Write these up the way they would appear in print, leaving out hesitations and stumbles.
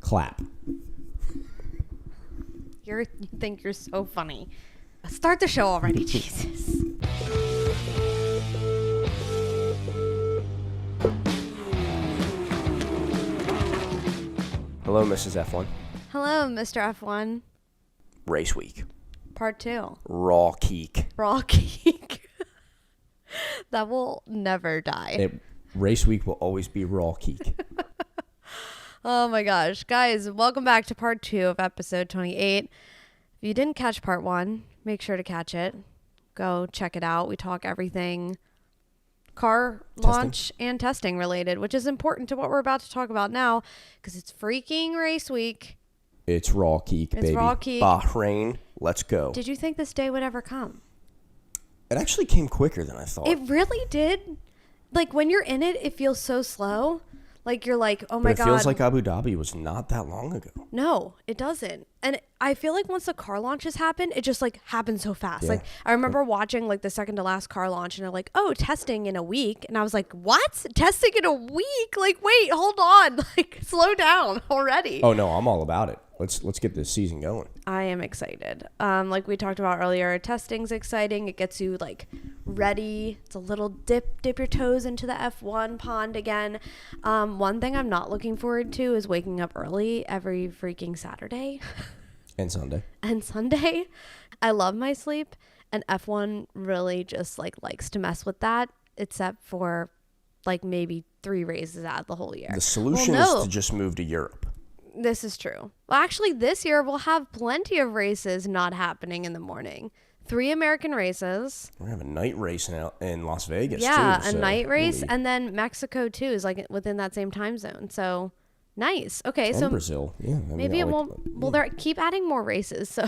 Clap. You think you're so funny. Start the show already, Jesus. Hello, Mrs. F1. Hello, Mr. F1. Race week. Part 2. Raw Keek. Raw Geek. That will never die. Race week will always be Raw Keek. Oh my gosh. Guys, welcome back to part 2 of episode 28. If you didn't catch part 1, make sure to catch it. Go check it out. We talk everything car launch and testing related, which is important to what we're about to talk about now because it's freaking race week. It's Raw Keek, baby. It's Raw Keek. Bahrain, let's go. Did you think this day would ever come? It actually came quicker than I thought. It really did. Like, when you're in it, it feels so slow. Like, you're like, oh my God. But it feels like Abu Dhabi was not that long ago. No, it doesn't. And I feel like once the car launches happen, it just, like, happens so fast. Yeah. Like, I remember watching, like, the second to last car launch, and they're like, oh, testing in a week. And I was like, what? Testing in a week? Like, wait, hold on. Like, slow down already. Oh, no, I'm all about it. Let's get this season going. I am excited. Like we talked about earlier, testing's exciting. It gets you like ready. It's a little dip your toes into the F1 pond again. One thing I'm not looking forward to is waking up early every freaking Saturday. And Sunday. And Sunday. I love my sleep, and F1 really just likes to mess with that, except for like maybe 3 races out of the whole year. The solution is to just move to Europe. This is true. Well, actually, this year we'll have plenty of races not happening in the morning. 3 American races. We're going to have a night race in Las Vegas, yeah, too. a night race. And then Mexico, too, is like within that same time zone. So, nice. Okay, and so Brazil. Yeah, I mean, maybe it won't. Well, they keep adding more races. So,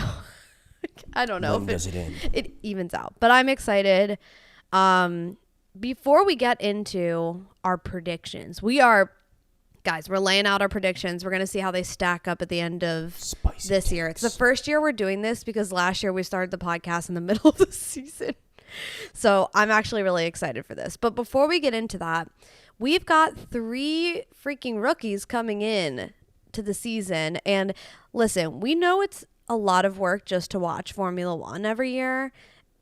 I don't know. When does it end? It evens out. But I'm excited. Before we get into our predictions, Guys, we're laying out our predictions. We're going to see how they stack up at the end of this year. It's the first year we're doing this because last year we started the podcast in the middle of the season. So I'm actually really excited for this. But before we get into that, we've got 3 freaking rookies coming in to the season. And listen, we know it's a lot of work just to watch Formula One every year,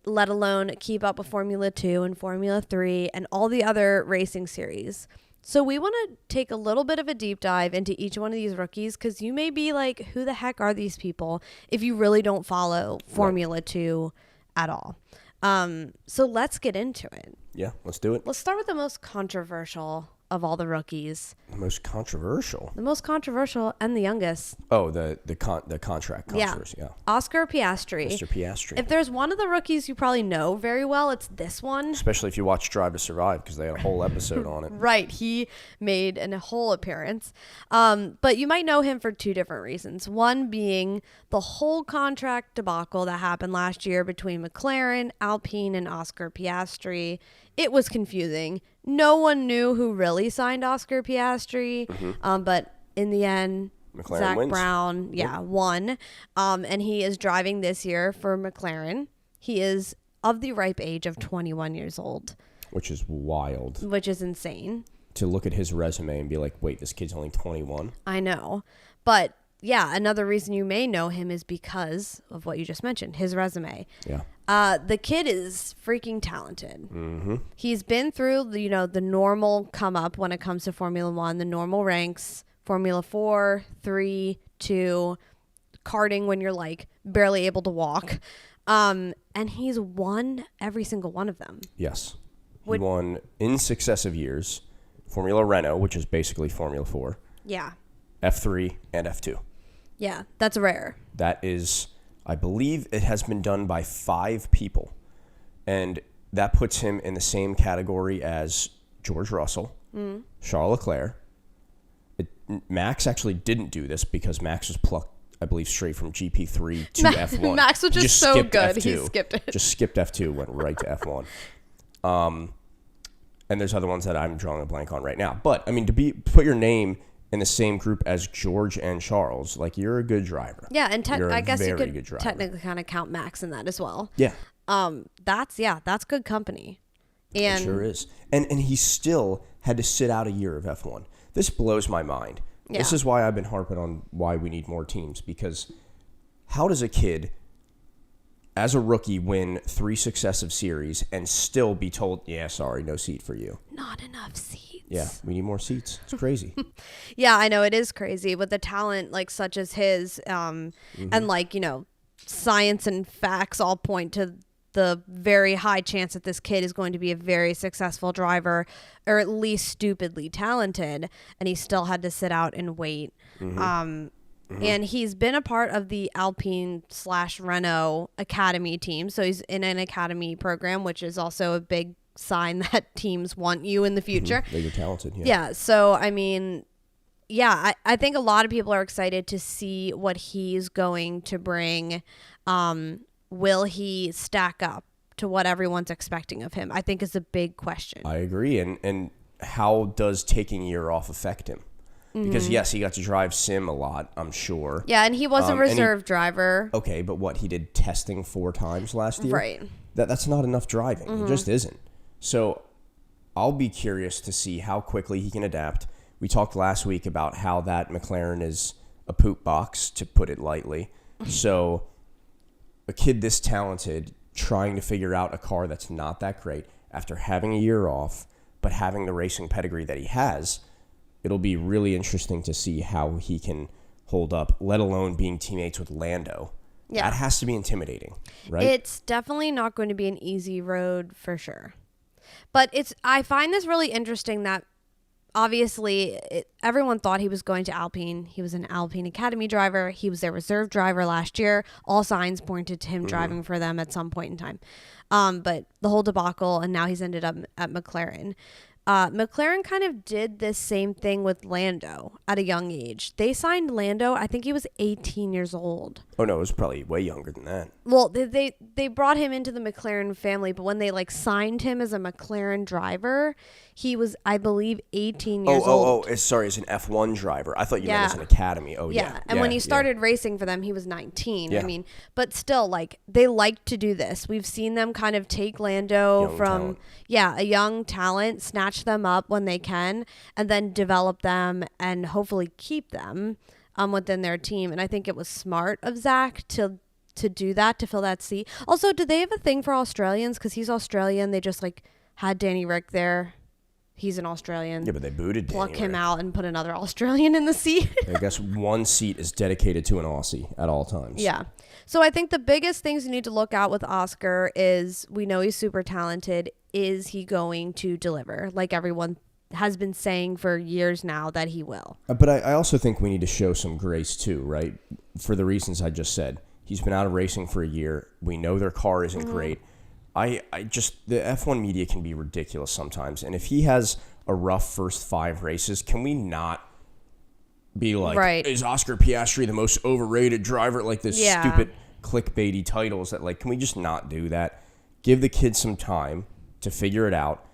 let alone keep up with Formula 2 and Formula 3 and all the other racing series. So we want to take a little bit of a deep dive into each one of these rookies because you may be like, who the heck are these people if you really don't follow Formula 2 at all. So let's get into it. Yeah, let's do it. Let's start with the most controversial of all the rookies. The most controversial? The most controversial and the youngest. Oh, the contract controversy. Yeah. Oscar Piastri. Mr. Piastri. If there's one of the rookies you probably know very well, it's this one. Especially if you watch Drive to Survive because they had a whole episode on it. Right. He made a whole appearance. But you might know him for 2 different reasons. One being the whole contract debacle that happened last year between McLaren, Alpine, and Oscar Piastri. It was confusing. No one knew who really signed Oscar Piastri. Mm-hmm. But in the end, McLaren Zach wins. Brown, won. And he is driving this year for McLaren. He is of the ripe age of 21 years old. Which is wild. Which is insane. To look at his resume and be like, wait, this kid's only 21? I know. But yeah, another reason you may know him is because of what you just mentioned, his resume. Yeah. The kid is freaking talented. Mm-hmm. He's been through, the normal come up when it comes to Formula One, the normal ranks, Formula 4, 3, 2, karting when you're like barely able to walk. And he's won every single one of them. Yes. He won in successive years Formula Renault, which is basically Formula 4. Yeah. F3 and F2. Yeah, that's rare. That is, I believe it has been done by 5 people. And that puts him in the same category as George Russell, Charles Leclerc. Max actually didn't do this because Max was plucked, I believe, straight from GP3 to F1. Max was just so good, F2. he skipped it. Just skipped F2, went right to F1. And there's other ones that I'm drawing a blank on right now. But, I mean, put your name in the same group as George and Charles, like, you're a good driver. Yeah, and I guess you could good driver. technically kind of count Max in that as well. Yeah. That's good company. And it sure is. And he still had to sit out a year of F1. This blows my mind. Yeah. This is why I've been harping on why we need more teams, because how does a kid as a rookie win 3 successive series and still be told, yeah, sorry, no seat for you? Not enough seats. Yeah, we need more seats. It's crazy. Yeah, I know, it is crazy with the talent like such as his, and like, science and facts all point to the very high chance that this kid is going to be a very successful driver, or at least stupidly talented, and he still had to sit out and wait. And he's been a part of the Alpine/Renault Academy team, so he's in an academy program, which is also a big sign that teams want you in the future. That you're talented. Yeah, so I mean, yeah, I think a lot of people are excited to see what he's going to bring. Will he stack up to what everyone's expecting of him? I think is a big question. I agree. And how does taking a year off affect him? Because, yes, he got to drive sim a lot, I'm sure. Yeah, and he was a reserve driver. Okay, but what, he did testing 4 times last year? Right. That's not enough driving. It just isn't. So I'll be curious to see how quickly he can adapt. We talked last week about how that McLaren is a poop box, to put it lightly. So a kid this talented trying to figure out a car that's not that great after having a year off, but having the racing pedigree that he has, it'll be really interesting to see how he can hold up, let alone being teammates with Lando. Yeah. That has to be intimidating, right? It's definitely not going to be an easy road for sure. But I find this really interesting that obviously everyone thought he was going to Alpine. He was an Alpine Academy driver. He was their reserve driver last year. All signs pointed to him driving for them at some point in time. But the whole debacle, and now he's ended up at McLaren. McLaren kind of did this same thing with Lando at a young age. They signed Lando, I think he was 18 years old. Oh, no, it was probably way younger than that. Well, they brought him into the McLaren family, but when they signed him as a McLaren driver, he was, I believe, 18 years old. Sorry, as an F1 driver. I thought you meant as an academy. Oh, yeah. And when he started racing for them, he was 19. Yeah. I mean, but still, they like to do this. We've seen them kind of take Lando from a young talent, snatch them up when they can, and then develop them and hopefully keep them within their team. And I think it was smart of Zach to do that, to fill that seat. Also, do they have a thing for Australians? Because he's Australian. They just had Danny Rick there. He's an Australian. Yeah, but they booted Danny Pluck him Rick out and put another Australian in the seat. I guess one seat is dedicated to an Aussie at all times. Yeah. So I think the biggest things you need to look out with Oscar is, we know he's super talented. Is he going to deliver? Like everyone has been saying for years now that he will. But I also think we need to show some grace too, right? For the reasons I just said. He's been out of racing for a year. We know their car isn't great. The F1 media can be ridiculous sometimes. And if he has a rough first 5 races, can we not be like, is Oscar Piastri the most overrated driver? Like this stupid clickbaity titles that can we just not do that? Give the kid some time to figure it out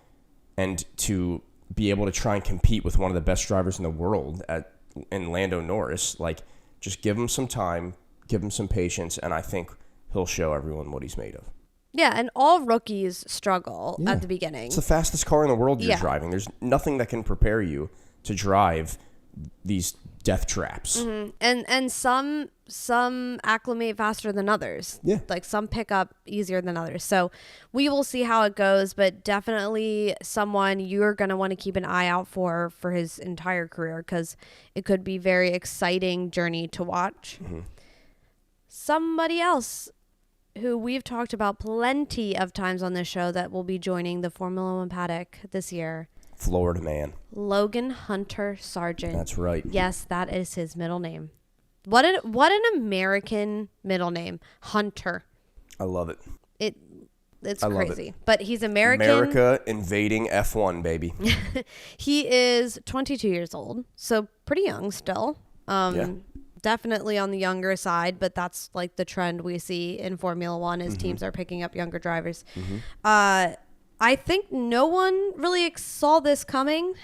and to be able to try and compete with one of the best drivers in the world in Lando Norris. Just give him some time, give him some patience, and I think he'll show everyone what he's made of. Yeah, and all rookies struggle at the beginning. It's the fastest car in the world you're driving. There's nothing that can prepare you to drive these death traps. Mm-hmm. And some acclimate faster than others. Yeah. Some pick up easier than others. So we will see how it goes, but definitely someone you're going to want to keep an eye out for his entire career, because it could be very exciting journey to watch. Mm-hmm. Somebody else who we've talked about plenty of times on this show that will be joining the Formula One paddock this year. Florida man. Logan Hunter Sargent. That's right. Yes, that is his middle name. What an American middle name. Hunter. I love it. It's crazy. But he's American. America invading F1, baby. He is 22 years old, so pretty young still. Definitely on the younger side, but that's the trend we see in Formula One is teams are picking up younger drivers. Mm-hmm. I think no one really saw this coming.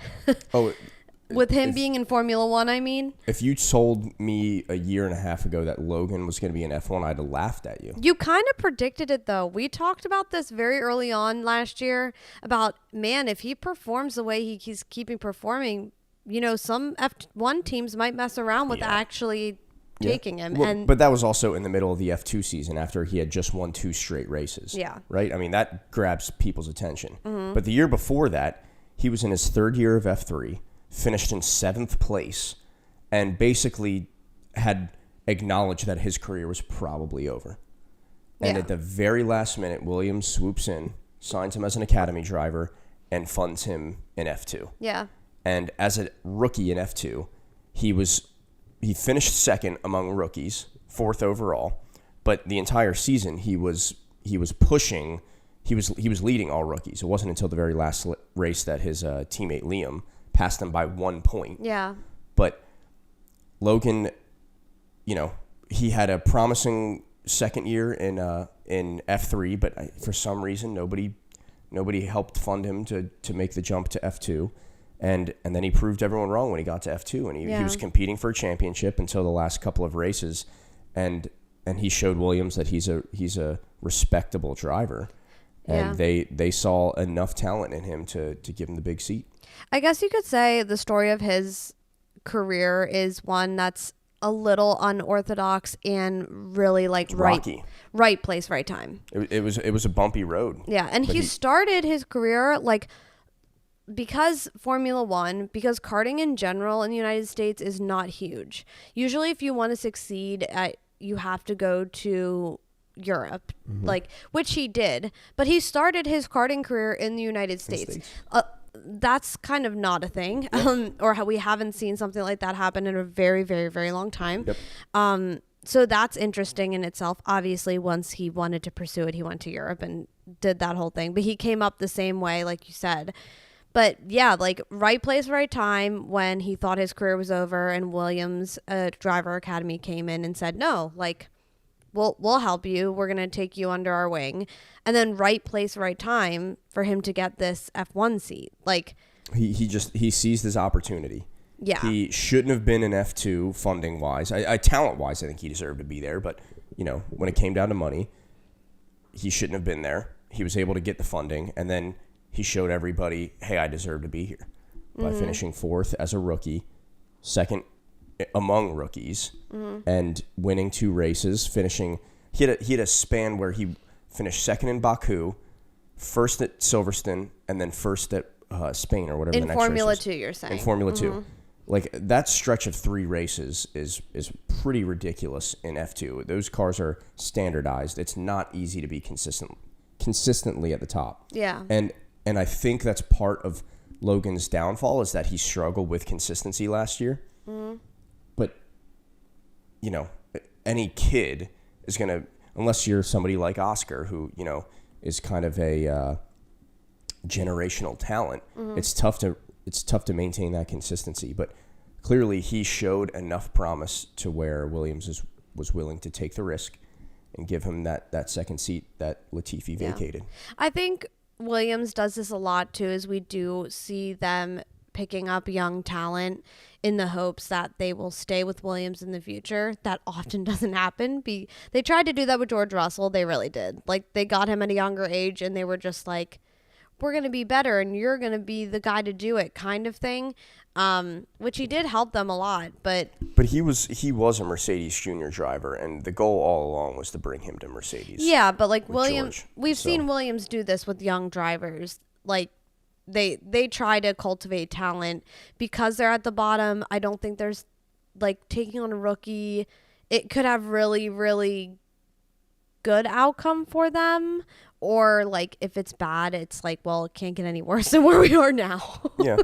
With him being in Formula One, I mean. If you told me a year and a half ago that Logan was going to be in F1, I'd have laughed at you. You kind of predicted it, though. We talked about this very early on last year about, man, if he performs the way he's keeping performing, some F1 teams might mess around with actually taking him. Well, but that was also in the middle of the F2 season after he had just won 2 straight races. Yeah. Right? I mean, that grabs people's attention. But the year before that, he was in his 3rd year of F3, finished in 7th place, and basically had acknowledged that his career was probably over. And at the very last minute, Williams swoops in, signs him as an academy driver, and funds him in F2. Yeah. And as a rookie in F2, he finished 2nd among rookies, 4th overall. But the entire season, he was pushing. He was leading all rookies. It wasn't until the very last race that his teammate Liam passed him by 1 point. Yeah. But Logan, he had a promising second year in F3, but for some reason nobody helped fund him to make the jump to F2, and then he proved everyone wrong when he got to F2, and he was competing for a championship until the last couple of races, and he showed Williams that he's a respectable driver, and they saw enough talent in him to give him the big seat. I guess you could say the story of his career is one that's a little unorthodox and really rocky. Right place, right time. It was a bumpy road. Yeah, and he started his career because Formula One, because karting in general in the United States is not huge. Usually, if you want to succeed, you have to go to Europe, which he did. But he started his karting career in the United States. That's kind of not a thing, or how we haven't seen something like that happen in a very, very, very long time. Yep. So that's interesting in itself. Obviously, once he wanted to pursue it, he went to Europe and did that whole thing. But he came up the same way, like you said. But yeah, right place, right time when he thought his career was over, and Williams Driver Academy came in and said, no, we'll help you. We're going to take you under our wing. And then right place, right time for him to get this F1 seat. He seized his opportunity. Yeah. He shouldn't have been in F2 funding wise. Talent wise, I think he deserved to be there. But, when it came down to money, he shouldn't have been there. He was able to get the funding. And then he showed everybody, hey, I deserve to be here by finishing 4th as a rookie, 2nd among rookies, and winning 2 races, finishing. He had a span where he finished 2nd in Baku, 1st at Silverstone, and then 1st at Spain or whatever the next Formula race was. 2, you're saying. In Formula 2. That stretch of 3 races is pretty ridiculous in F2. Those cars are standardized. It's not easy to be consistently at the top. Yeah. And I think that's part of Logan's downfall is that he struggled with consistency last year. But, any kid is going to, unless you're somebody like Oscar, who, is kind of a generational talent, it's tough to maintain that consistency. But clearly he showed enough promise to where Williams was willing to take the risk and give him that second seat that Latifi vacated. I think Williams does this a lot too, as we do see them picking up young talent in the hopes that they will stay with Williams in the future. That often doesn't happen. They tried to do that with George Russell. They really did. They got him at a younger age and they were just like, we're going to be better and you're going to be the guy to do it kind of thing, which he did help them a lot. But he was a Mercedes junior driver, and the goal all along was to bring him to Mercedes. Yeah, but Williams, we've seen Williams do this with young drivers. They try to cultivate talent because they're at the bottom. I don't think there's taking on a rookie. It could have really, really good outcome for them. Or if it's bad, it's well, it can't get any worse than where we are now. Yeah.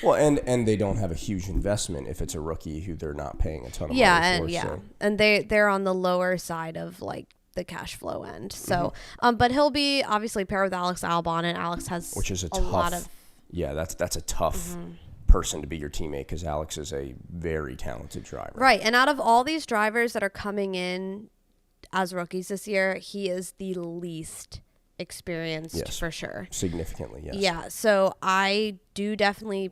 Well, and they don't have a huge investment if it's a rookie who they're not paying a ton of money for. And they're on the lower side of the cash flow end. So, but he'll be obviously paired with Alex Albon, and Alex has which is a lot tough. of. Yeah, that's a tough person to be your teammate because Alex is a very talented driver. Right, and out of all these drivers that are coming in as rookies this year, he is the least experienced for sure. Significantly, yes. Yeah, so I do definitely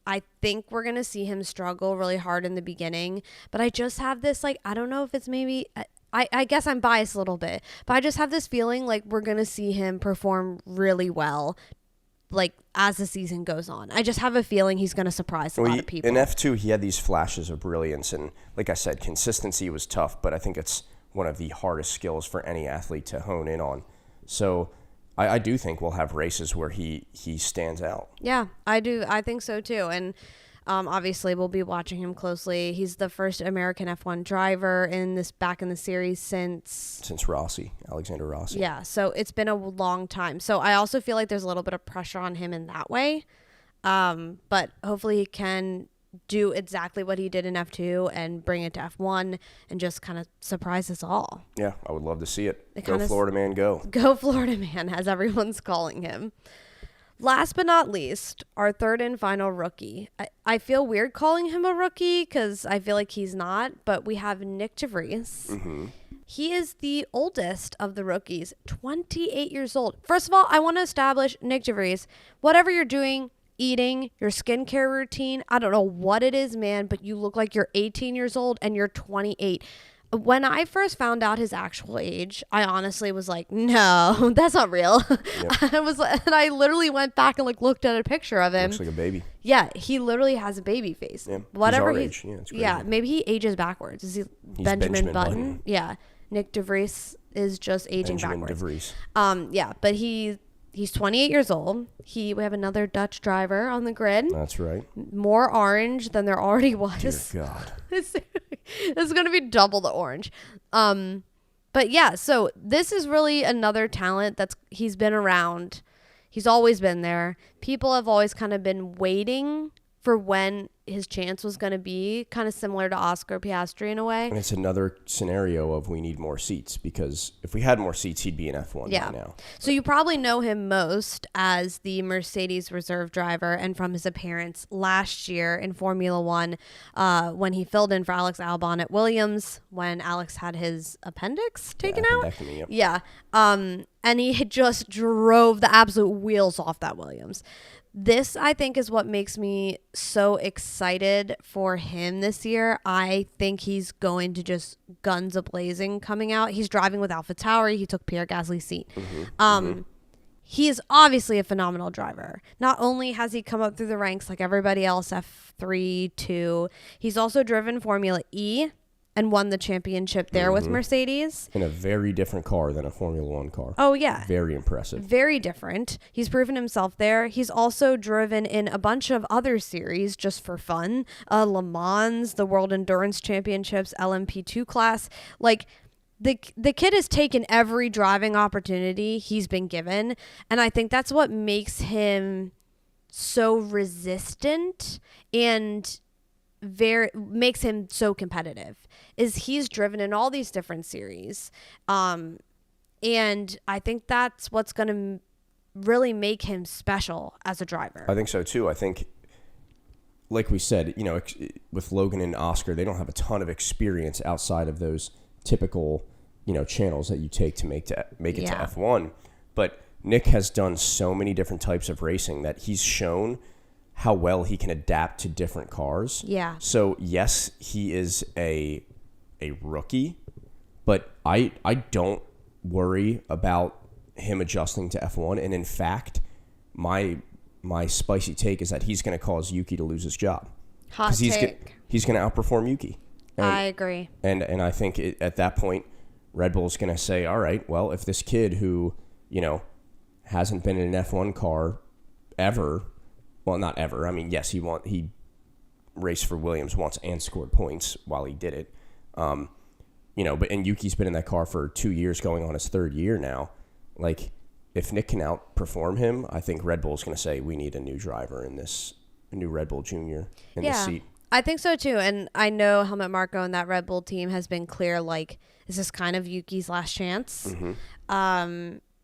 I think we're going to see him struggle really hard in the beginning, but I just have this, I don't know if it's maybe, I guess I'm biased a little bit, but I just have this feeling we're going to see him perform really well like as the season goes on. I just have a feeling he's going to surprise a lot of people. In F2, he had these flashes of brilliance, and like I said, consistency was tough, but I think it's one of the hardest skills for any athlete to hone in on. So I do think we'll have races where he stands out. Yeah, I do. I think so too. And obviously, we'll be watching him closely. He's the first American F1 driver back in the series since Rossi, Alexander Rossi. Yeah, so it's been a long time. So I also feel like there's a little bit of pressure on him in that way. But hopefully he can do exactly what he did in F2 and bring it to F1 and just kind of surprise us all. Yeah, I would love to see it. Go Florida man, go. Go Florida man, as everyone's calling him. Last but not least, our third and final rookie. I feel weird calling him a rookie because I feel like he's not, but we have Nyck de Vries. Mm-hmm. He is the oldest of the rookies, 28 years old. First of all, I want to establish, Nyck de Vries, whatever you're doing, eating, your skincare routine, I don't know what it is, man, but you look like you're 18 years old and you're 28. When I first found out his actual age, I honestly was like, no, that's not real. Yep. And I literally went back and like looked at a picture of him. Looks like a baby. Yeah, he literally has a baby face. Yeah, whatever he's our age. Yeah, it's crazy. Yeah, maybe he ages backwards. Is he Benjamin Button? Yeah, Nyck de Vries is just aging Benjamin backwards. de Vries. Yeah, but he's 28 years old. We have another Dutch driver on the grid. That's right. More orange than there already was. Dear God. It's going to be double the orange. But yeah, so this is really another talent he's been around. He's always been there. People have always kind of been waiting for when his chance was going to be, kind of similar to Oscar Piastri in a way. And it's another scenario of we need more seats, because if we had more seats, he'd be in F1 by now. So you probably know him most as the Mercedes reserve driver and from his appearance last year in Formula One when he filled in for Alex Albon at Williams when Alex had his appendix taken out. Yep. Yeah. And he had just drove the absolute wheels off that Williams. This, I think, is what makes me so excited for him this year. I think he's going to just guns a-blazing coming out. He's driving with AlphaTauri. He took Pierre Gasly's seat. He is obviously a phenomenal driver. Not only has he come up through the ranks like everybody else, F3, 2, he's also driven Formula E and won the championship there with Mercedes. In a very different car than a Formula One car. Oh, yeah. Very impressive. Very different. He's proven himself there. He's also driven in a bunch of other series just for fun. Le Mans, the World Endurance Championships, LMP2 class. Like, the kid has taken every driving opportunity he's been given. And I think that's what makes him so resistant and makes him so competitive, is he's driven in all these different series. And I think that's what's going to really make him special as a driver. I think so too. I think, like we said, with Logan and Oscar, they don't have a ton of experience outside of those typical, channels that you take to make it to F1. But Nyck has done so many different types of racing that he's shown how well he can adapt to different cars. Yeah. So yes, he is a rookie, but I don't worry about him adjusting to F1. And in fact, my spicy take is that he's going to cause Yuki to lose his job. Hot take. He's going to outperform Yuki. I agree. And I think at that point, Red Bull's going to say, all right, well, if this kid who, hasn't been in an F1 car ever. Well, not ever. I mean, yes, he raced for Williams once and scored points while he did it. But Yuki's been in that car for 2 years, going on his third year now. Like, if Nyck can outperform him, I think Red Bull's going to say we need a new driver a new Red Bull Junior in this seat. I think so too. And I know Helmut Marko and that Red Bull team has been clear, like, this is kind of Yuki's last chance.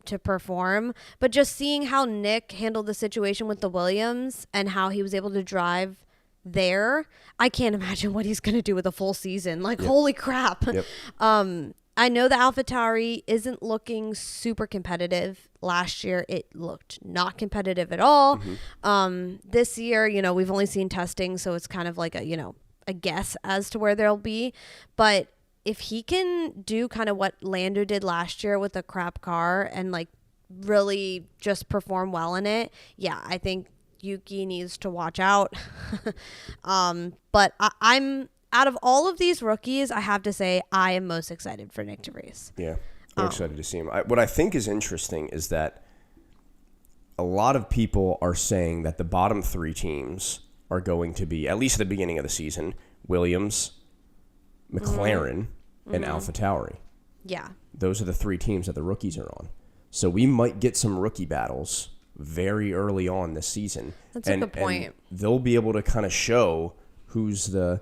To perform, but just seeing how Nyck handled the situation with the Williams and how he was able to drive there, I can't imagine what he's going to do with a full season. Like, holy crap. Yep. I know the AlphaTauri isn't looking super competitive. Last year, it looked not competitive at all. This year, we've only seen testing, so it's kind of like a guess as to where they'll be. But if he can do kind of what Lando did last year with a crap car and like really just perform well in it, yeah, I think Yuki needs to watch out. But I'm out of all of these rookies, I have to say I am most excited for Nick to race. Yeah, I'm excited to see him. What I think is interesting is that a lot of people are saying that the bottom 3 teams are going to be, at least at the beginning of the season, Williams, McLaren, and AlphaTauri. Yeah. Those are the 3 teams that the rookies are on. So we might get some rookie battles very early on this season. That's a good point. And they'll be able to kind of show who's the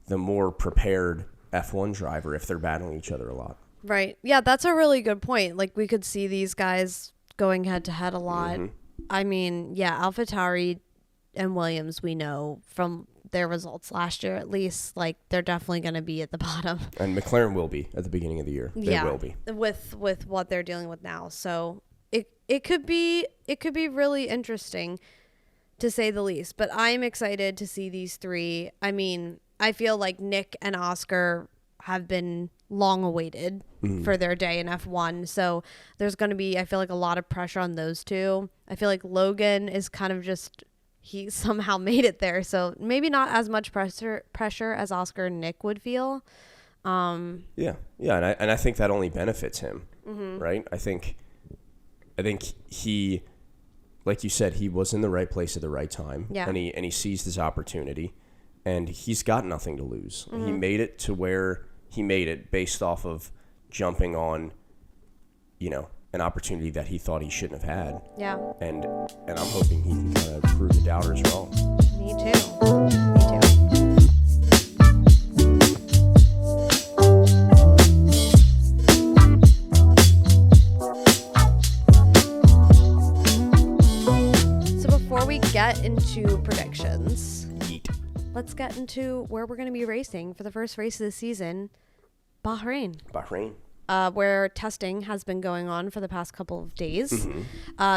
more prepared F1 driver if they're battling each other a lot. Right. Yeah, that's a really good point. Like, we could see these guys going head to head a lot. I mean, yeah, AlphaTauri and Williams, we know from their results last year at least, like, they're definitely going to be at the bottom. And McLaren will be at the beginning of the year. They will be. With what they're dealing with now. So it could be really interesting, to say the least. But I'm excited to see these 3. I mean, I feel like Nick and Oscar have been long awaited for their day in F1. So there's going to be, I feel like, a lot of pressure on those 2. I feel like Logan is kind of just, he somehow made it there. So maybe not as much pressure as Oscar and Nick would feel. Yeah. And I think that only benefits him, right? I think he, like you said, he was in the right place at the right time. Yeah. And he seized his opportunity. And he's got nothing to lose. He made it to where he made it based off of jumping on, an opportunity that he thought he shouldn't have had. Yeah. And I'm hoping he can kind of prove the doubters wrong. Me too. So before we get into predictions, let's get into where we're going to be racing for the first race of the season, Bahrain. Where testing has been going on for the past couple of days.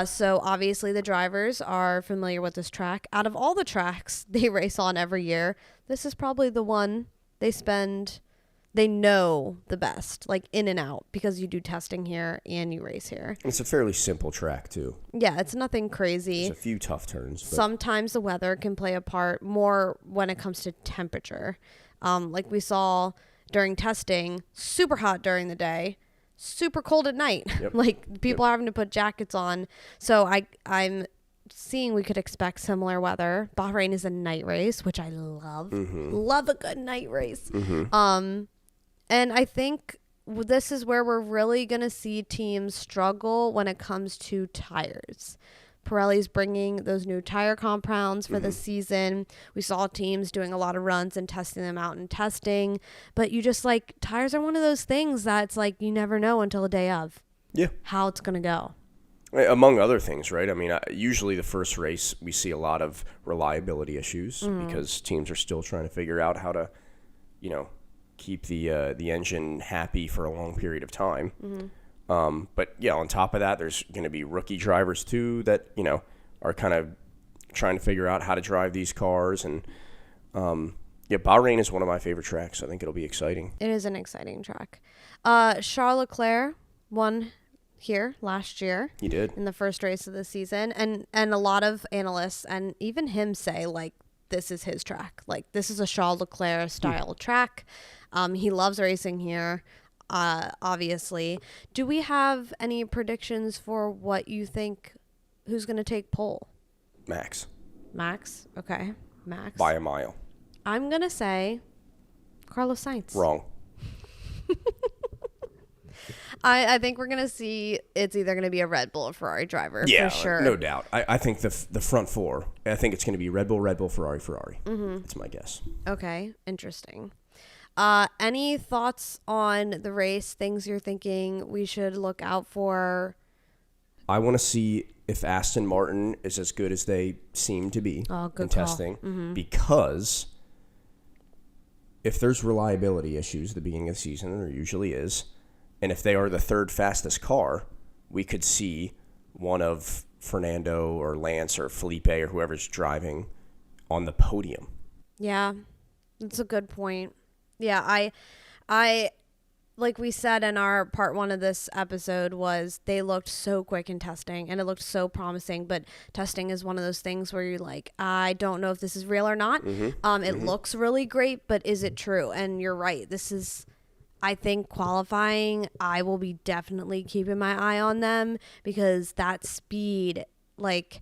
So obviously the drivers are familiar with this track. Out of all the tracks they race on every year, this is probably the one they know the best, like in and out, because you do testing here and you race here. It's a fairly simple track, too. Yeah, it's nothing crazy. There's a few tough turns. But Sometimes the weather can play a part more when it comes to temperature. Like we saw during testing, super hot during the day, super cold at night. Yep. Like people are having to put jackets on. So I'm seeing we could expect similar weather. Bahrain is a night race, which I love. Love a good night race. And I think this is where we're really going to see teams struggle when it comes to tires. Pirelli's bringing those new tire compounds for the season. We saw teams doing a lot of runs and testing them out in testing. But you just, like, tires are one of those things that's like you never know until the day of how it's going to go. Among other things, right? I mean, usually the first race, we see a lot of reliability issues because teams are still trying to figure out how to, keep the engine happy for a long period of time. But yeah, on top of that, there's going to be rookie drivers too that are kind of trying to figure out how to drive these cars. And Bahrain is one of my favorite tracks. I think it'll be exciting. It is an exciting track. Charles Leclerc won here last year. He did in the first race of the season, and a lot of analysts and even him say, like, this is his track. Like, this is a Charles Leclerc style track. He loves racing here, obviously. Do we have any predictions for what you think, who's going to take pole? Max. Okay. Max. By a mile. I'm going to say Carlos Sainz. Wrong. I think we're going to see it's either going to be a Red Bull or Ferrari driver, for sure. No doubt. I think the front 4, I think it's going to be Red Bull, Ferrari. That's my guess. Okay, interesting. Any thoughts on the race, things you're thinking we should look out for? I want to see if Aston Martin is as good as they seem to be in testing, because if there's reliability issues at the beginning of the season, and there usually is, and if they are the third fastest car, we could see one of Fernando or Lance or Felipe or whoever's driving on the podium. Yeah, that's a good point. Yeah, I like we said in our part 1 of this episode, was they looked so quick in testing and it looked so promising, but testing is one of those things where you're like, I don't know if this is real or not. It looks really great, but is it true? And you're right. This is, I think, qualifying. I will be definitely keeping my eye on them because that speed, like,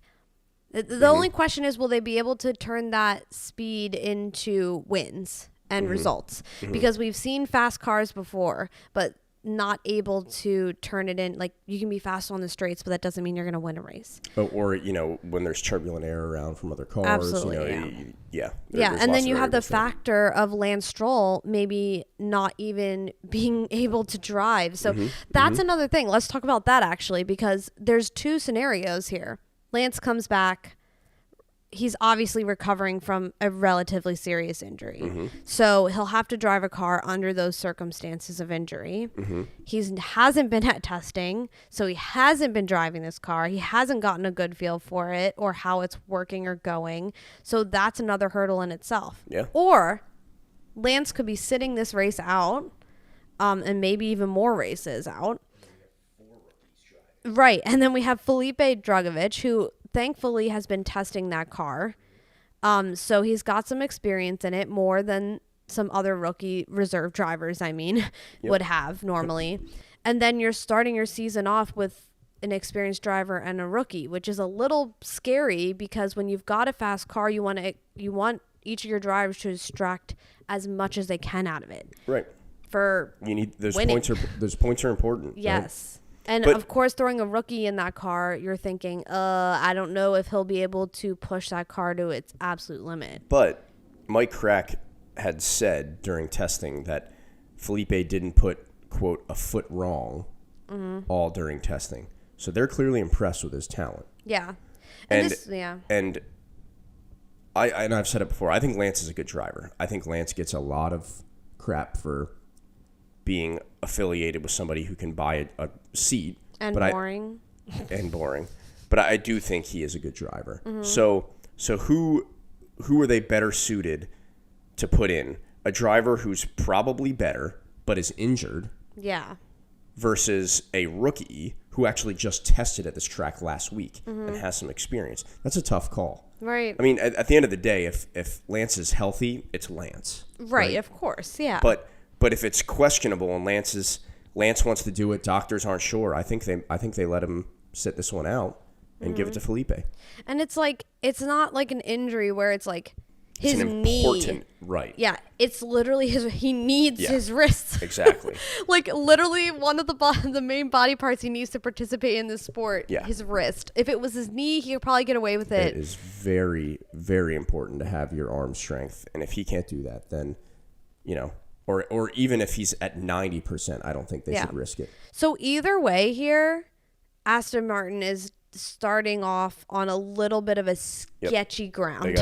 the only question is, will they be able to turn that speed into wins and results? Because we've seen fast cars before, but not able to turn it in. Like, you can be fast on the straights, but that doesn't mean you're going to win a race. Or, when there's turbulent air around from other cars. Absolutely, yeah. And then you have the factor of Lance Stroll maybe not even being able to drive. So that's another thing. Let's talk about that, actually, because there's 2 scenarios here. Lance comes back. He's obviously recovering from a relatively serious injury. So he'll have to drive a car under those circumstances of injury. He hasn't been at testing, so he hasn't been driving this car. He hasn't gotten a good feel for it or how it's working or going. So that's another hurdle in itself. Yeah. Or Lance could be sitting this race out, and maybe even more races out. Right. And then we have Felipe Drugovich, who thankfully has been testing that car. So he's got some experience in it, more than some other rookie reserve drivers, would have normally. And then you're starting your season off with an experienced driver and a rookie, which is a little scary because when you've got a fast car, you want each of your drivers to extract as much as they can out of it. Right. For you need those winning. Those points are important. Yes. Right? And of course, throwing a rookie in that car, you're thinking, I don't know if he'll be able to push that car to its absolute limit. But Mike Crack had said during testing that Felipe didn't put, quote, a foot wrong all during testing. So they're clearly impressed with his talent. Yeah. And I've said it before, I think Lance is a good driver. I think Lance gets a lot of crap for being affiliated with somebody who can buy a seat. And boring. But I do think he is a good driver. So who are they better suited to put in? A driver who's probably better but is injured. Yeah. Versus a rookie who actually just tested at this track last week and has some experience. That's a tough call. Right. I mean, at the end of the day, if Lance is healthy, it's Lance. Right, of course, yeah. But if it's questionable and Lance wants to do it, doctors aren't sure. I think they let him sit this one out and give it to Felipe. And it's like, it's not like an injury where it's like his knee. Right. Yeah, it's literally he needs his wrists. Exactly. Like literally one of the main body parts he needs to participate in this sport. Yeah. His wrist. If it was his knee, he could probably get away with it. It is very, very important to have your arm strength, and if he can't do that, then or even if he's at 90%, I don't think they should risk it. So either way here, Aston Martin is starting off on a little bit of a sketchy ground. They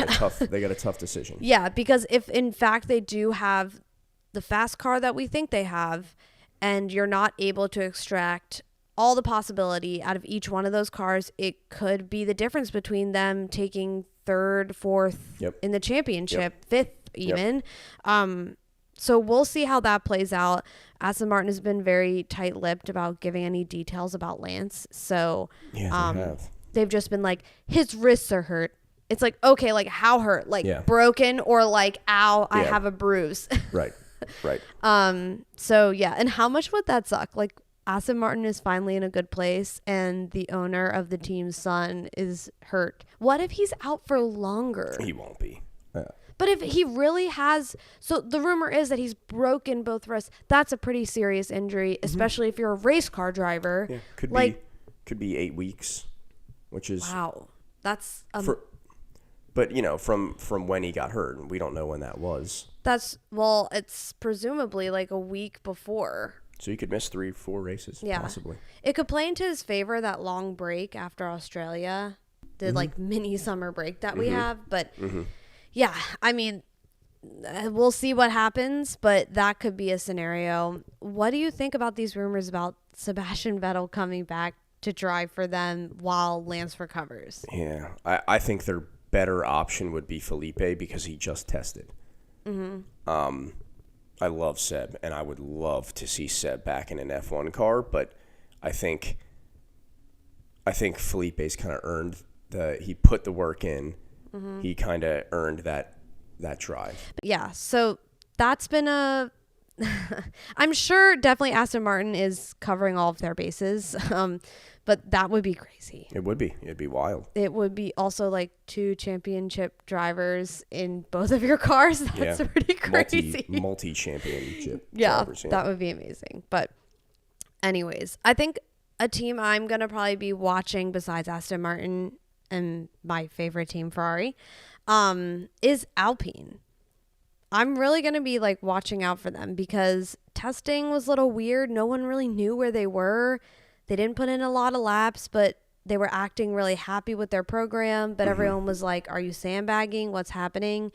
got a tough decision. Yeah, because if in fact they do have the fast car that we think they have, and you're not able to extract all the possibility out of each one of those cars, it could be the difference between them taking third, fourth in the championship, fifth even. So we'll see how that plays out. Aston Martin has been very tight-lipped about giving any details about Lance. So they have. They've just been like, his wrists are hurt. It's like, okay, like how hurt? Like broken or like, ow, I have a bruise. Right. So yeah, and how much would that suck? Like Aston Martin is finally in a good place and the owner of the team's son is hurt. What if he's out for longer? He won't be. But if he really has, so the rumor is that he's broken both wrists. That's a pretty serious injury, especially if you're a race car driver. Yeah, could be 8 weeks, which is wow. That's but from when he got hurt, and we don't know when that was. It's presumably like a week before. So he could miss 3-4 races, possibly. It could play into his favor, that long break after Australia, the like mini summer break that we have, but. Yeah, I mean, we'll see what happens, but that could be a scenario. What do you think about these rumors about Sebastian Vettel coming back to drive for them while Lance recovers? Yeah, I think their better option would be Felipe because he just tested. I love Seb, and I would love to see Seb back in an F1 car, but I think Felipe's kind of earned he put the work in. Mm-hmm. He kind of earned that drive. Yeah, so that's been I'm sure definitely Aston Martin is covering all of their bases, but that would be crazy. It would be. It'd be wild. It would be also like 2 championship drivers in both of your cars. That's pretty crazy. Multi-championship drivers. Yeah, that would be amazing. But anyways, I think a team I'm going to probably be watching besides Aston Martin and my favorite team, Ferrari, is Alpine. I'm really going to be like watching out for them because testing was a little weird. No one really knew where they were. They didn't put in a lot of laps, but they were acting really happy with their program. But everyone was like, are you sandbagging? What's happening?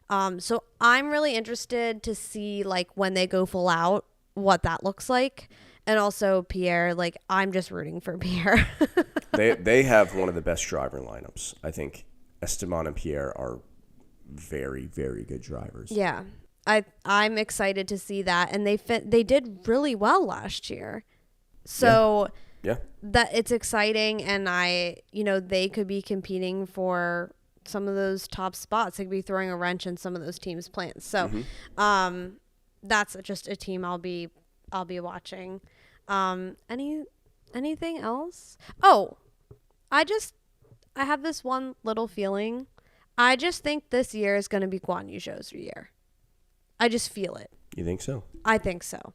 So I'm really interested to see like when they go full out, what that looks like. And also Pierre, like I'm just rooting for Pierre. They have one of the best driver lineups. I think Esteban and Pierre are very, very good drivers. Yeah. I'm excited to see that. And they did really well last year. So yeah. That it's exciting, and they could be competing for some of those top spots. They could be throwing a wrench in some of those teams' plans. So that's just a team I'll be watching. Anything else? Oh, I have this one little feeling. I just think this year is going to be Guan Yu Zhou's year. I just feel it. You think so? I think so.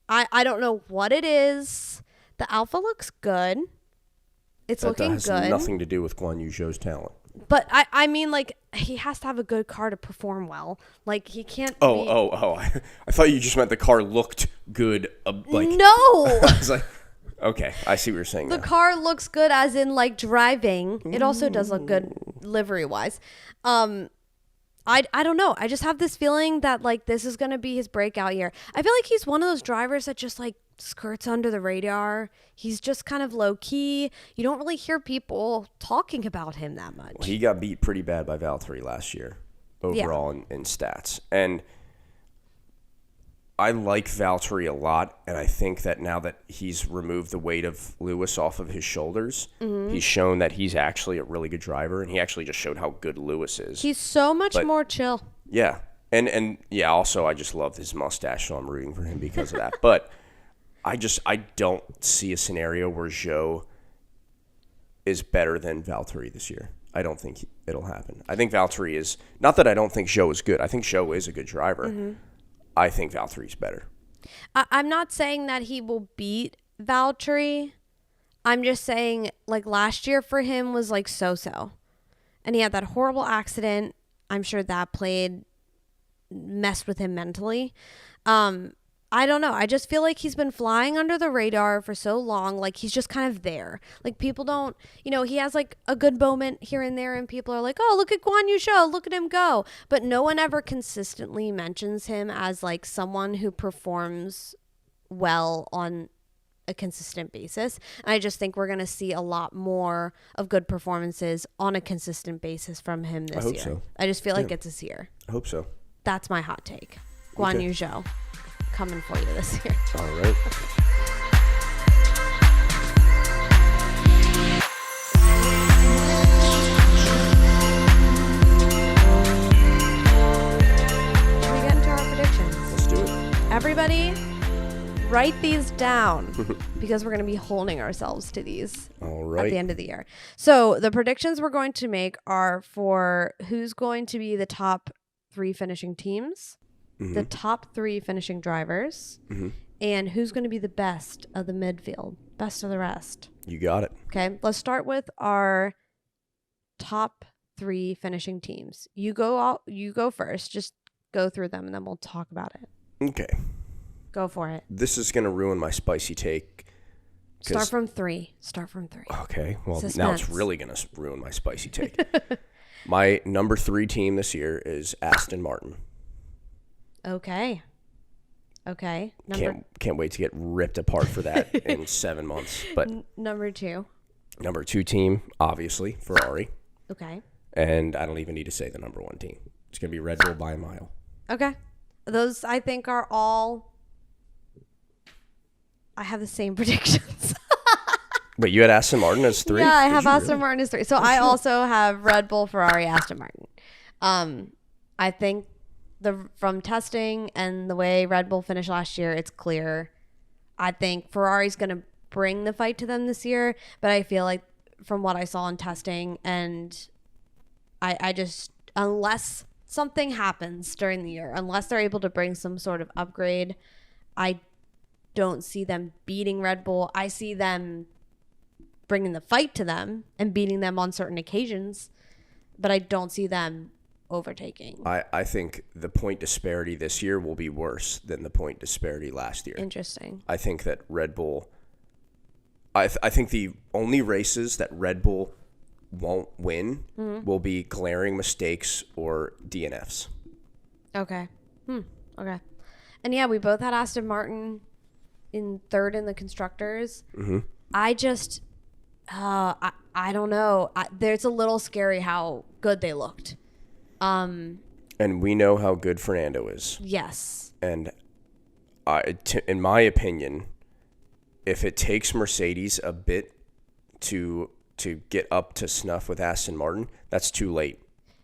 I don't know what it is. The Alpha looks good. It's looking good. That has nothing to do with Guan Yu Zhou's talent. But I mean, like, he has to have a good car to perform well. Like, he can't I thought you just meant the car looked good. No! I was like, okay, I see what you're saying. The car looks good as in, like, driving. It also does look good livery-wise. I don't know. I just have this feeling that, like, this is going to be his breakout year. I feel like he's one of those drivers that just, like, skirts under the radar. He's just kind of low-key. You don't really hear people talking about him that much. Well, he got beat pretty bad by Valtteri last year, overall in stats. And I like Valtteri a lot, and I think that now that he's removed the weight of Lewis off of his shoulders, he's shown that he's actually a really good driver, and he actually just showed how good Lewis is. He's so much more chill. Yeah. And yeah, also I just love his mustache, so I'm rooting for him because of that. But I don't see a scenario where Zhou is better than Valtteri this year. I don't think it'll happen. I think Valtteri is, not that I don't think Zhou is good. I think Zhou is a good driver. I think Valtteri's better. I'm not saying that he will beat Valtteri. I'm just saying, like, last year for him was, like, so-so. And he had that horrible accident. I'm sure that messed with him mentally. I don't know. I just feel like he's been flying under the radar for so long. Like, he's just kind of there. Like, people don't, he has like a good moment here and there, and people are like, oh, look at Guan Yu Zhou, look at him go. But no one ever consistently mentions him as like someone who performs well on a consistent basis. And I just think we're going to see a lot more of good performances on a consistent basis from him this year. So. I just feel like it's his year. I hope so. That's my hot take. Guan Yu Zhou. Coming for you this year. All right. Should we get into our predictions? Let's do it. Everybody, write these down because we're going to be holding ourselves to these at the end of the year. So the predictions we're going to make are for who's going to be the top 3 finishing teams, the top 3 finishing drivers, and who's going to be the best of the midfield, best of the rest. You got it. Okay, let's start with our top 3 finishing teams. You go first. Just go through them, and then we'll talk about it. Okay. Go for it. This is going to ruin my spicy take. Start from 3. Okay, well, Suspense. Now it's really going to ruin my spicy take. My number 3 team this year is Aston Martin. Okay. Can't wait to get ripped apart for that in 7 months. But number 2 team, obviously, Ferrari. Okay. And I don't even need to say the number 1 team. It's going to be Red Bull by a mile. Okay. those I think are all. I have the same predictions. Wait, you had Aston Martin as 3? Yeah, I Did have you Aston really? Martin as 3. So I also have Red Bull, Ferrari, Aston Martin. I think from testing and the way Red Bull finished last year, it's clear. I think Ferrari's going to bring the fight to them this year, but I feel like from what I saw in testing, and I just, unless something happens during the year, unless they're able to bring some sort of upgrade, I don't see them beating Red Bull. I see them bringing the fight to them and beating them on certain occasions, but I don't see them overtaking. I think the point disparity this year will be worse than the point disparity last year. Interesting. I think that Red Bull, I think the only races that Red Bull won't win will be glaring mistakes or DNFs. Okay. Okay. And yeah, we both had Aston Martin in third in the constructors. I just, I don't know. There's a little scary how good they looked. And we know how good Fernando is. Yes. And in my opinion, if it takes Mercedes a bit to get up to snuff with Aston Martin, that's too late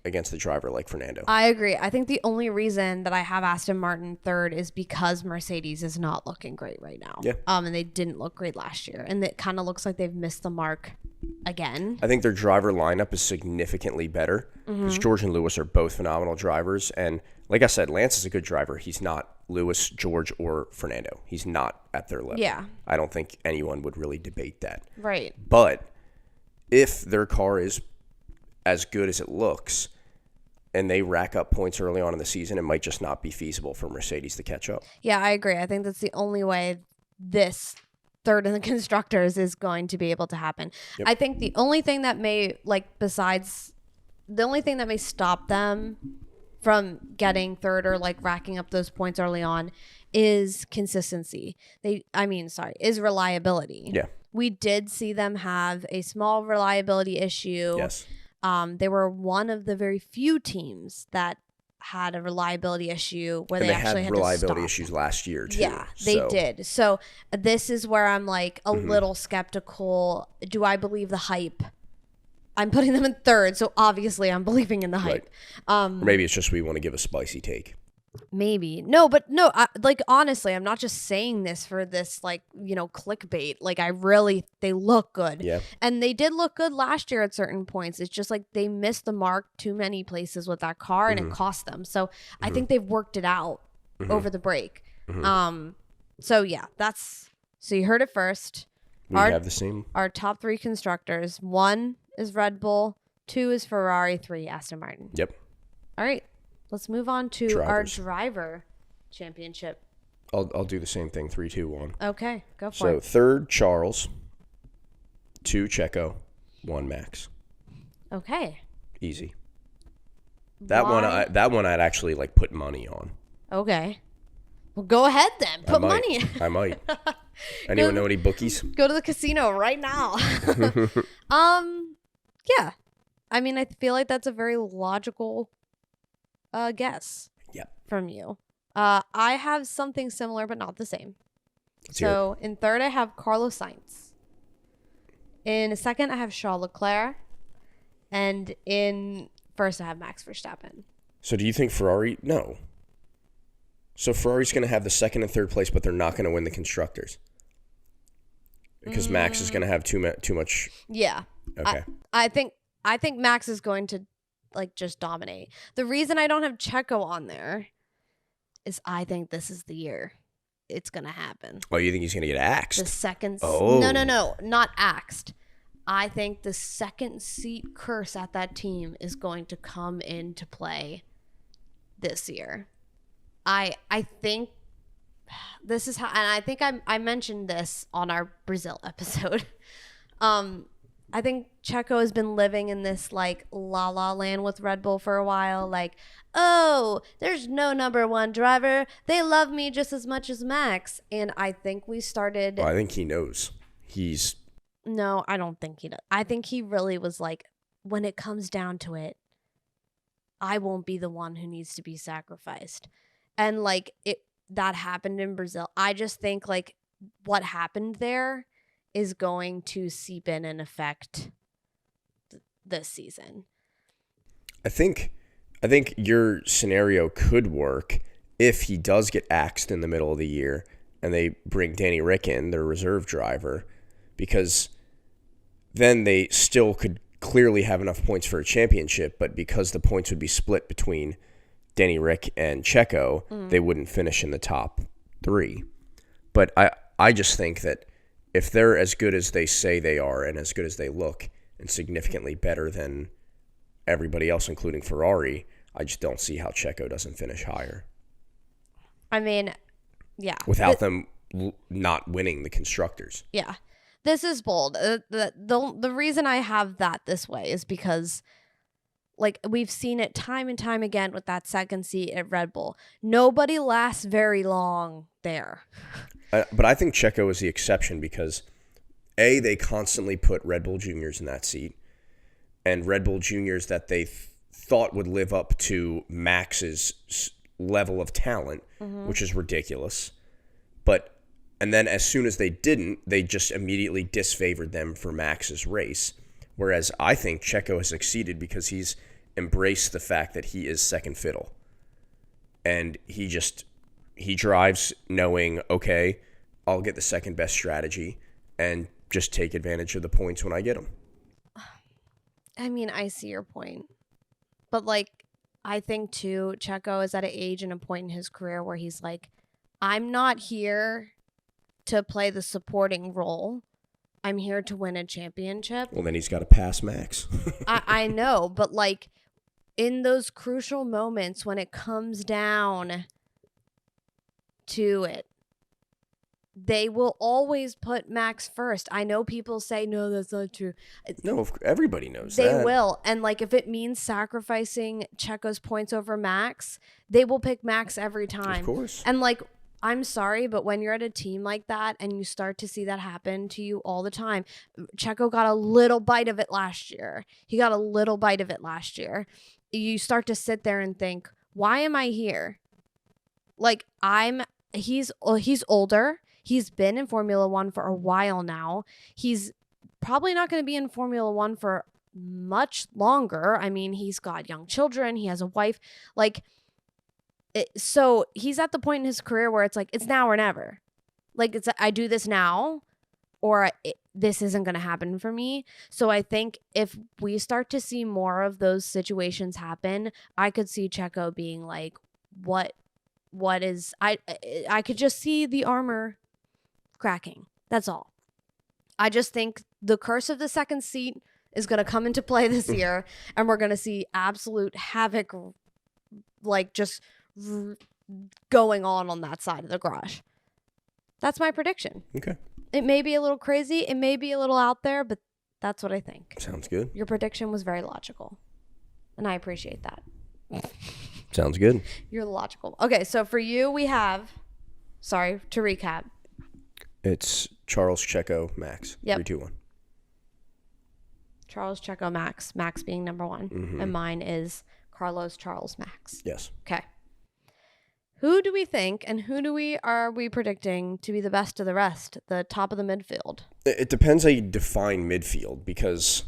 against a driver like Fernando. I agree. I think the only reason that I have Aston Martin third is because Mercedes is not looking great right now. Yeah. And they didn't look great last year. And it kind of looks like they've missed the mark again. I think their driver lineup is significantly better because George and Lewis are both phenomenal drivers. And like I said, Lance is a good driver. He's not Lewis, George, or Fernando. He's not at their level. Yeah. I don't think anyone would really debate that. Right. But if their car is as good as it looks and they rack up points early on in the season, it might just not be feasible for Mercedes to catch up. Yeah, I agree. I think that's the only way this third in the constructors is going to be able to happen. Yep. I think the only thing that may, the only thing that may stop them from getting third or like racking up those points early on is consistency. Is reliability. Yeah. We did see them have a small reliability issue. Yes. They were one of the very few teams that had a reliability issue where And they they actually had had reliability to stop. issues last year too. Yeah, they did. So this is where I'm like a little skeptical. Do I believe the hype? I'm putting them in third, so obviously I'm believing in the hype. Or maybe it's just we want to give a spicy take. Maybe. No, honestly, I'm not just saying this for this, clickbait. They look good. Yeah. And they did look good last year at certain points. It's just like they missed the mark too many places with that car and it cost them. So I think they've worked it out over the break. So yeah, so you heard it first. We have the same. Our top 3 constructors. 1 is Red Bull. 2 is Ferrari. 3, Aston Martin. Yep. All right. Let's move on to Drivers. our driver championship. I'll do the same thing. 3, 2, 1. Okay, go for So it. third, Charles. 2, Checo. 1, Max. Okay. Easy. That one I'd actually put money on. Okay. Well, go ahead then. Put money. I might. Anyone know any bookies? Go to the casino right now. Yeah. I mean, I feel like that's a very logical guess. Yep. From you. I have something similar, but not the same. Let's hear So in third, I have Carlos Sainz. In second, I have Charles Leclerc. And in first, I have Max Verstappen. So do you think Ferrari? No. So Ferrari's going to have the second and third place, but they're not going to win the constructors because Max is going to have too much. Yeah. Okay. I think Max is going to just dominate. The reason I don't have Checo on there is I think this is the year it's going to happen. Oh, you think he's going to get axed? The second Oh. No, not axed. I think the second seat curse at that team is going to come into play this year. I think this is how, and I think I mentioned this on our Brazil episode. I think Checo has been living in this la la land with Red Bull for a while. Oh, there's no number 1 driver. They love me just as much as Max. And I think we started. Well, I think he knows. No, I don't think he does. I think he really was when it comes down to it, I won't be the one who needs to be sacrificed. and like that happened in Brazil. I just think like what happened there is going to seep in and affect this season. I think your scenario could work if he does get axed in the middle of the year and they bring Danny Rick in, their reserve driver, because then they still could clearly have enough points for a championship, but because the points would be split between Danny Rick and Checo, they wouldn't finish in the top 3. But I just think that if they're as good as they say they are and as good as they look and significantly better than everybody else, including Ferrari, I just don't see how Checo doesn't finish higher. I mean, yeah. Without them not winning the Constructors. Yeah. This is bold. The reason I have that this way is because, like, we've seen it time and time again with that second seat at Red Bull. Nobody lasts very long there. But I think Checo is the exception because, A, they constantly put Red Bull Juniors in that seat, and Red Bull Juniors that they thought would live up to Max's level of talent, which is ridiculous. And then as soon as they didn't, they just immediately disfavored them for Max's race. Whereas I think Checo has succeeded because he's embraced the fact that he is second fiddle. And he drives knowing, okay, I'll get the second best strategy and just take advantage of the points when I get them. I mean, I see your point. But, like, I think, too, Checo is at an age and a point in his career where he's like, I'm not here to play the supporting role. I'm here to win a championship. Well, then he's got to pass Max. I know, but, like, in those crucial moments when it comes down to it, they will always put Max first. I know people say, no, that's not true. No, everybody knows that. They will. And, like, if it means sacrificing Checo's points over Max, they will pick Max every time. Of course. And, like, I'm sorry, but when you're at a team like that and you start to see that happen to you all the time, Checo got a little bite of it last year. You start to sit there and think, why am I here? Like, he's older. He's been in Formula One for a while now. He's probably not going to be in Formula One for much longer. I mean, he's got young children. He has a wife. Like, so he's at the point in his career where it's like, it's now or never. Like, I do this now or this isn't going to happen for me. So I think if we start to see more of those situations happen, I could see Checo being like, what is, I could just see the armor cracking. That's all. I just think the curse of the second seat is going to come into play this year, and we're going to see absolute havoc, like, just going on that side of the garage. That's my prediction. Okay. It may be a little crazy. It may be a little out there, but that's what I think. Sounds good. Your prediction was very logical, and I appreciate that. Sounds good. You're logical. Okay, so for you, we have, sorry, to recap. It's Charles, Checo, Max. Yep. 3, 2, 1. Charles, Checo, Max. Max being number one. Mm-hmm. And mine is Carlos, Charles, Max. Yes. Okay. Who do we think and are we predicting to be the best of the rest, the top of the midfield? It depends how you define midfield, because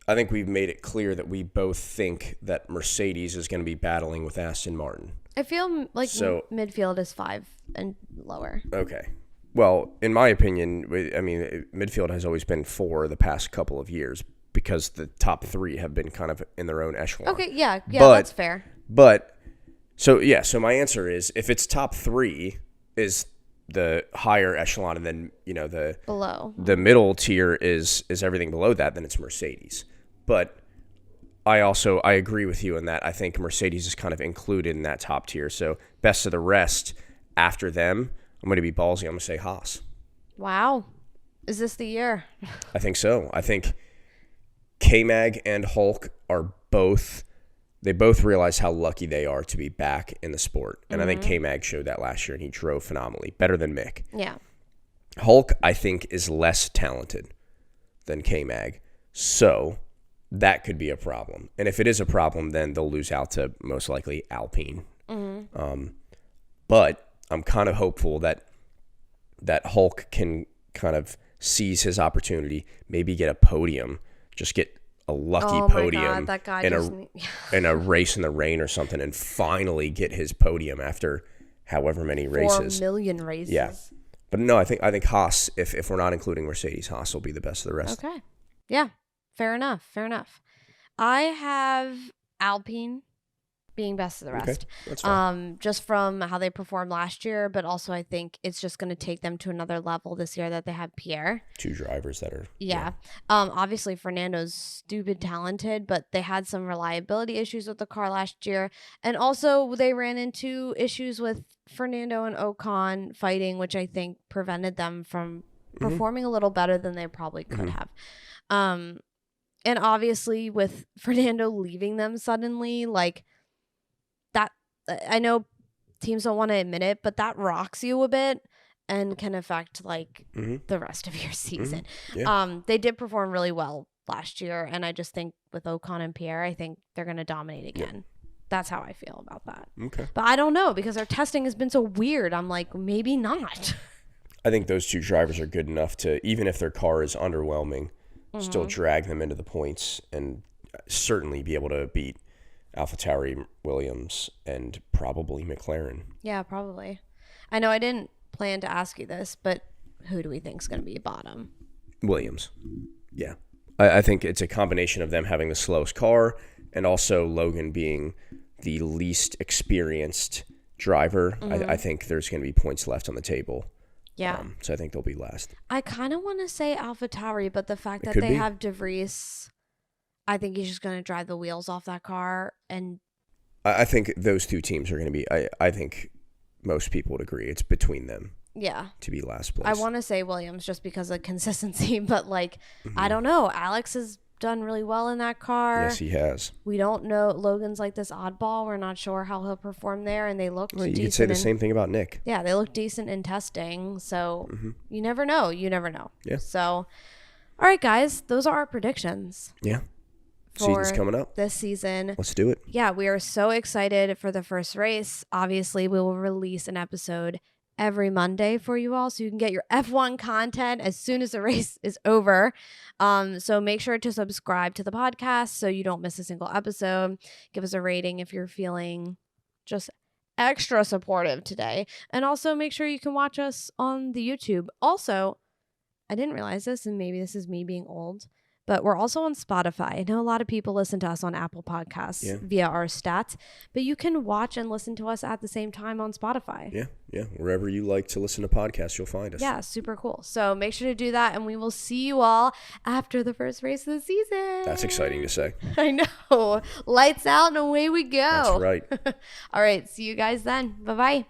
I think we've made it clear that we both think that Mercedes is going to be battling with Aston Martin. I feel like midfield is 5 and lower. Okay. Well, in my opinion, I mean, midfield has always been 4 the past couple of years because the top 3 have been kind of in their own echelon. Okay, yeah, that's fair. So my answer is, if it's top 3 is the higher echelon, and then, you know, the middle tier is everything below that, then it's Mercedes. But I agree with you in that I think Mercedes is kind of included in that top tier. So best of the rest after them, I'm going to be ballsy. I'm going to say Haas. Wow. Is this the year? I think so. I think K-Mag and Hulk are both realize how lucky they are to be back in the sport. And I think K-Mag showed that last year, and he drove phenomenally, better than Mick. Yeah. Hulk, I think, is less talented than K-Mag. So that could be a problem. And if it is a problem, then they'll lose out to most likely Alpine. But I'm kind of hopeful that Hulk can kind of seize his opportunity, maybe get a podium, just get a lucky podium that guy in a race in the rain or something, and finally get his podium after however many races. 4 million races. Yeah. But no, I think Haas, if we're not including Mercedes, Haas will be the best of the rest. Okay. Yeah. Fair enough. I have Alpine being best of the rest. Okay, that's fine. Just from how they performed last year, but also I think it's just going to take them to another level this year that they have Pierre. 2 drivers that are... Yeah. Obviously Fernando's stupid talented, but they had some reliability issues with the car last year. And also they ran into issues with Fernando and Ocon fighting, which I think prevented them from performing a little better than they probably could have. And obviously with Fernando leaving them suddenly, like that, I know teams don't want to admit it, but that rocks you a bit and can affect like the rest of your season. Yeah. They did perform really well last year, and I just think with Ocon and Pierre, I think they're going to dominate again. Yeah. That's how I feel about that. Okay. But I don't know, because their testing has been so weird. I'm like, maybe not. I think those 2 drivers are good enough to, even if their car is underwhelming, still drag them into the points and certainly be able to beat AlphaTauri, Williams, and probably McLaren. Yeah, probably. I know I didn't plan to ask you this, but who do we think is going to be bottom? Williams. Yeah. I think it's a combination of them having the slowest car and also Logan being the least experienced driver. I think there's going to be points left on the table. Yeah. So I think they'll be last. I kind of want to say AlphaTauri, but the fact that they have De Vries, I think he's just going to drive the wheels off that car. And I think those 2 teams are going to be, I think most people would agree it's between them. Yeah. To be last place. I want to say Williams just because of consistency, but like, I don't know. Alex has done really well in that car. Yes, he has. We don't know. Logan's like this oddball. We're not sure how he'll perform there, and they looked decent. You could say the same thing about Nick. Yeah, they look decent in testing, so you never know. Yeah. So, all right, guys, those are our predictions. Yeah. Season's coming up this season. Let's do it. Yeah, we are so excited for the first race. Obviously, we will release an episode every Monday for you all, so you can get your F1 content as soon as the race is over. So make sure to subscribe to the podcast so you don't miss a single episode. Give us a rating if you're feeling just extra supportive today. And also make sure you can watch us on the YouTube. Also, I didn't realize this, and maybe this is me being old, but we're also on Spotify. I know a lot of people listen to us on Apple Podcasts via our stats, but you can watch and listen to us at the same time on Spotify. Yeah. Wherever you like to listen to podcasts, you'll find us. Yeah, super cool. So make sure to do that, and we will see you all after the first race of the season. That's exciting to say. I know. Lights out and away we go. That's right. All right. See you guys then. Bye-bye.